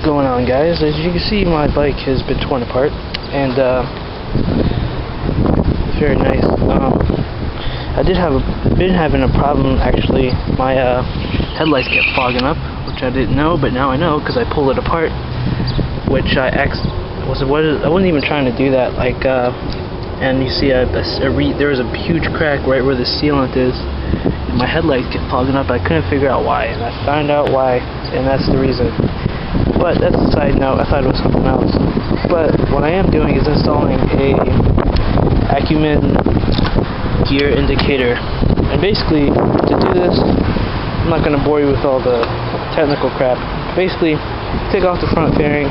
going on, guys? As you can see, my bike has been torn apart, and it's very nice. I been having a problem actually. My headlights get fogging up, which I didn't know, but now I know because I pulled it apart. Which I wasn't even trying to do that. Like, and you see there was a huge crack right where the sealant is. My headlights get fogging up. I couldn't figure out why, and I found out why, and that's the reason. But that's a side note. I thought it was something else. But what I am doing is installing a Acumen gear indicator. And basically, to do this, I'm not going to bore you with all the technical crap. Basically, take off the front fairing.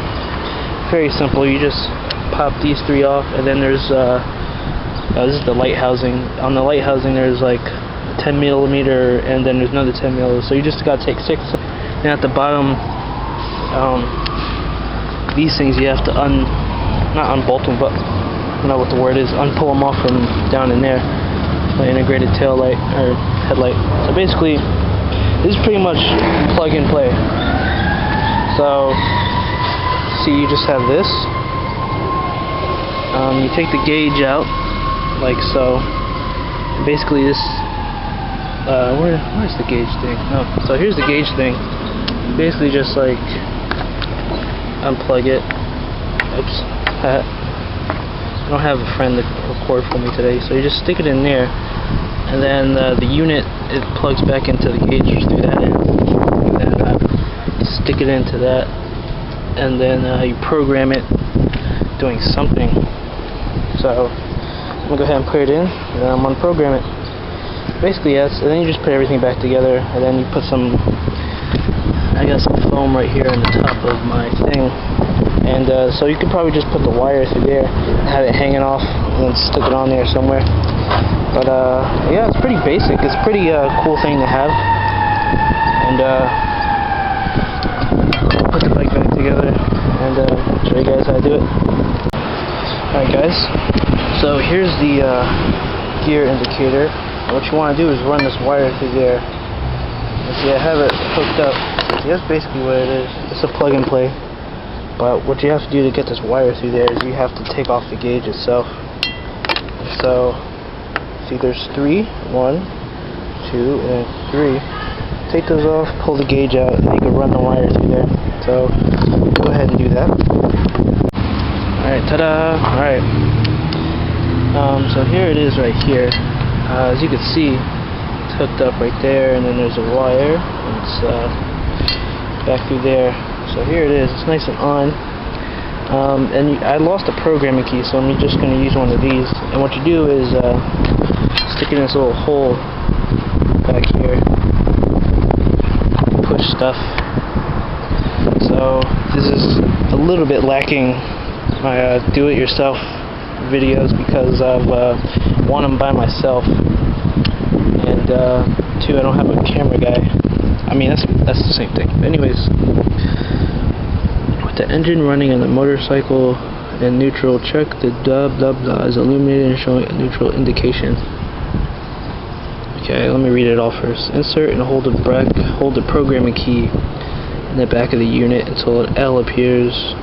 Very simple. You just pop these three off, and then there's this is the light housing. On the light housing, there's like 10 millimeter, and then there's another 10 millimeter. So you just got to take 6. And at the bottom, these things you have to not unbolt them, but I don't know what the word is, unpull them off from down in there. The integrated tail light or headlight. So basically, this is pretty much plug and play. So, see, you just have this. You take the gauge out, like so. And basically, this. Where's the gauge thing? Oh, so here's the gauge thing. Basically, just like unplug it. Oops. I don't have a friend to record for me today, so you just stick it in there, and then the unit, it plugs back into the gauge through that end, and then stick it into that, and then you program it doing something. So I'm gonna go ahead and put it in, and then I'm gonna program it. Basically, yes, and then you just put everything back together, and then you put some, I got some foam right here on the top of my thing. And so you could probably just put the wire through there and have it hanging off and then stick it on there somewhere. But yeah, it's pretty basic. It's a pretty cool thing to have. And put the bike back together and show you guys how to do it. Alright guys, so here's the gear indicator. What you want to do is run this wire through there. And see, I have it hooked up. See, that's basically what it is. It's a plug and play. But what you have to do to get this wire through there is you have to take off the gauge itself. So, see, there's 3, 1, 2, and 3. Take those off, pull the gauge out, and you can run the wire through there. So, go ahead and do that. Alright, ta-da! Alright. So here it is right here. As you can see, it's hooked up right there, and then there's a wire. And it's back through there. So here it is, it's nice and on, and I lost the programming key, so I'm just going to use one of these. And what you do is stick it in this little hole back here, push stuff. So this is a little bit lacking my do-it-yourself videos because of one, I'm by myself, and 2, I don't have a camera guy. I mean, that's the same thing. But anyways, with the engine running and the motorcycle in neutral, check the blah blah blah is illuminated and showing a neutral indication. Okay, let me read it all first. Insert and hold the programming key in the back of the unit until an L appears.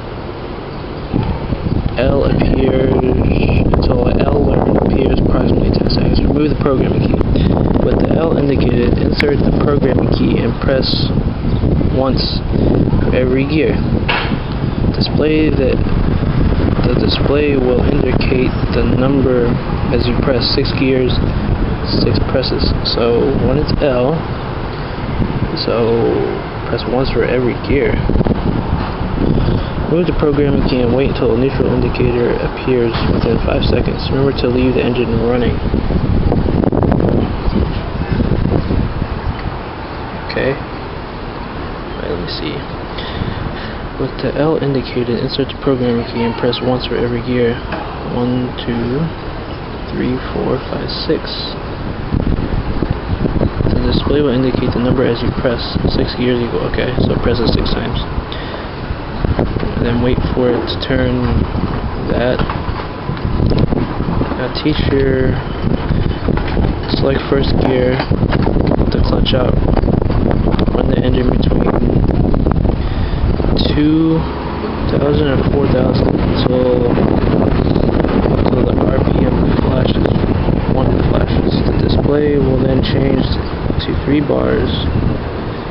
Until an L appears approximately 10 seconds. Remove the programming key. With the L indicated, insert the programming key and press once for every gear. The display will indicate the number as you press 6 gears, 6 presses. So when it's L, so press once for every gear. Move the programming key and wait until the neutral indicator appears within 5 seconds. Remember to leave the engine running. Okay. Alright, let me see. With the L indicated, insert the programming key and press once for every gear. 1, 2, 3, 4, 5, 6. The display will indicate the number as you press. 6 gears equal. Okay, so press it 6 times. And then wait for it to turn that. Now teacher, select first gear, put the clutch out, run the engine between 2,000 or 4,000 until the RPM flashes, one flashes. The display will then change to 3 bars,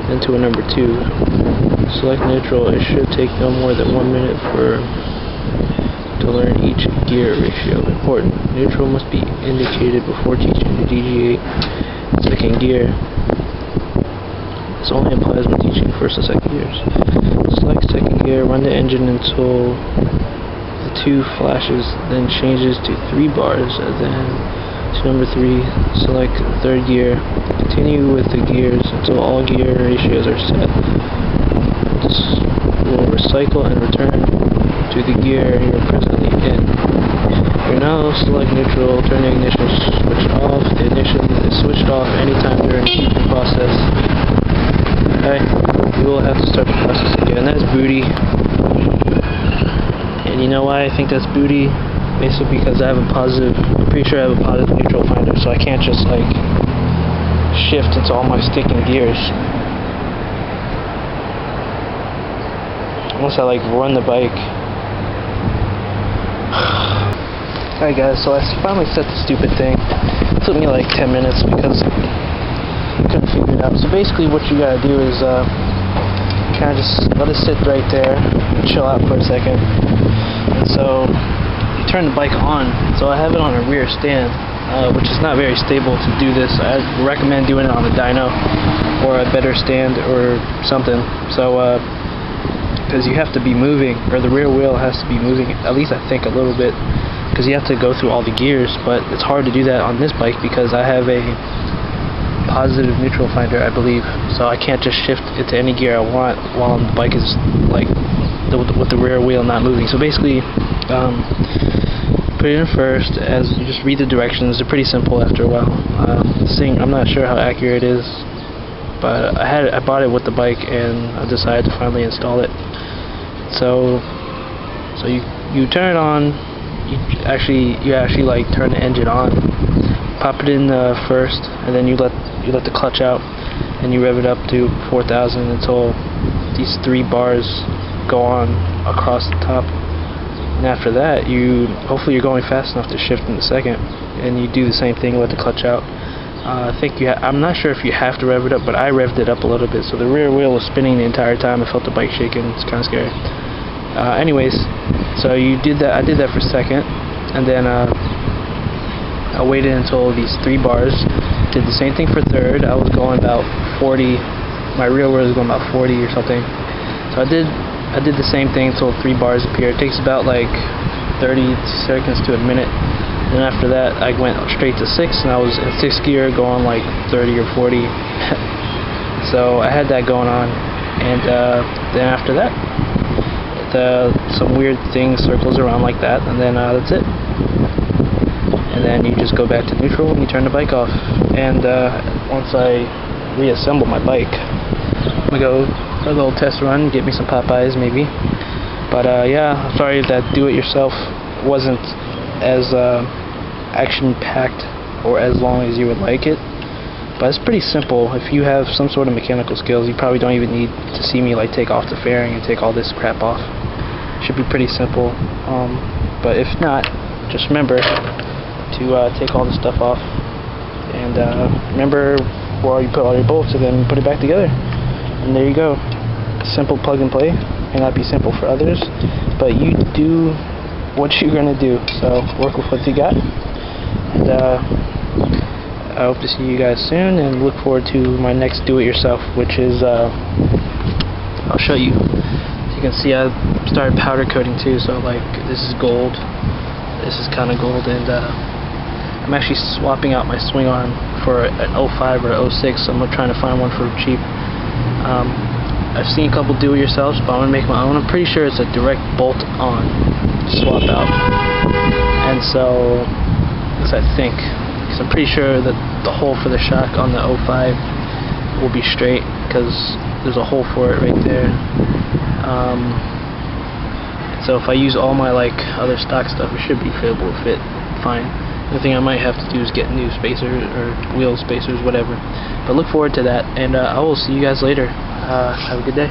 then to a number 2. Select neutral. It should take no more than 1 minute to learn each gear ratio. Important. Neutral must be indicated before teaching the DG8 second gear. This only applies when teaching first and second gears. Select second gear, run the engine until the 2 flashes, then changes to 3 bars, and then to number 3. Select third gear. Continue with the gears until all gear ratios are set. This will recycle and return to the gear you're presently in. You now select neutral, turn the ignition switch off. The ignition is switched off anytime during the teaching process. Okay, you will have to start the process again. That's booty. And you know why I think that's booty? Basically because I have a positive, I'm pretty sure I have a positive neutral finder, so I can't just like shift into all my sticking gears. Unless I like run the bike. Alright guys, so I finally set the stupid thing. It took me like 10 minutes because couldn't figure it out. So basically what you gotta do is kind of just let it sit right there and chill out for a second. And so you turn the bike on. So I have it on a rear stand, which is not very stable to do this. I recommend doing it on a dyno or a better stand or something. So because you have to be moving, or the rear wheel has to be moving, at least I think a little bit, because you have to go through all the gears. But it's hard to do that on this bike because I have a positive neutral finder, I believe, so I can't just shift it to any gear I want while the bike is like with the rear wheel not moving. So basically, put it in first. As you just read the directions, they're pretty simple after a while. I'm not sure how accurate it is, but I bought it with the bike and I decided to finally install it. So you turn it on. You actually like turn the engine on. Pop it in first, and then you let the clutch out, and you rev it up to 4,000 until these 3 bars go on across the top. And after that, hopefully you're going fast enough to shift in the second, and you do the same thing, let the clutch out. I think I'm not sure if you have to rev it up, but I revved it up a little bit, so the rear wheel was spinning the entire time. I felt the bike shaking. It's kind of scary. Anyways, so you did that. I did that for second, and then I waited until these 3 bars. Did the same thing for third. I was going about 40. My rear wheel was going about 40 or something. So I did the same thing until 3 bars appeared. It takes about like 30 seconds to a minute. Then after that, I went straight to 6, and I was in 6th gear going like 30 or 40. So I had that going on, and then after that, some weird thing circles around like that, and then that's it. And then you just go back to neutral and you turn the bike off. And once I reassemble my bike, I'm gonna go for a little test run, get me some Popeyes maybe. But yeah, I'm sorry if that do-it-yourself wasn't as action-packed or as long as you would like it. But it's pretty simple. If you have some sort of mechanical skills, you probably don't even need to see me like take off the fairing and take all this crap off. It should be pretty simple. But if not, just remember to take all this stuff off, and remember where you put all your bolts, and then put it back together, and there you go. Simple plug and play. May not be simple for others, but you do what you're gonna do, so work with what you got. And I hope to see you guys soon, and look forward to my next do-it-yourself, which is I'll show you. As you can see, I started powder coating too, so like this is gold, this is kind of gold, and I'm actually swapping out my swing arm for an 05 or 06, so I'm trying to find one for cheap. I've seen a couple do-it-yourselves, but I'm going to make my own. I'm pretty sure it's a direct bolt-on swap out. And so, as I think, because I'm pretty sure that the hole for the shock on the 05 will be straight, because there's a hole for it right there. So if I use all my like other stock stuff, it should be able to fit fine. The thing I might have to do is get new spacers or wheel spacers, whatever. But look forward to that, and I will see you guys later. Have a good day.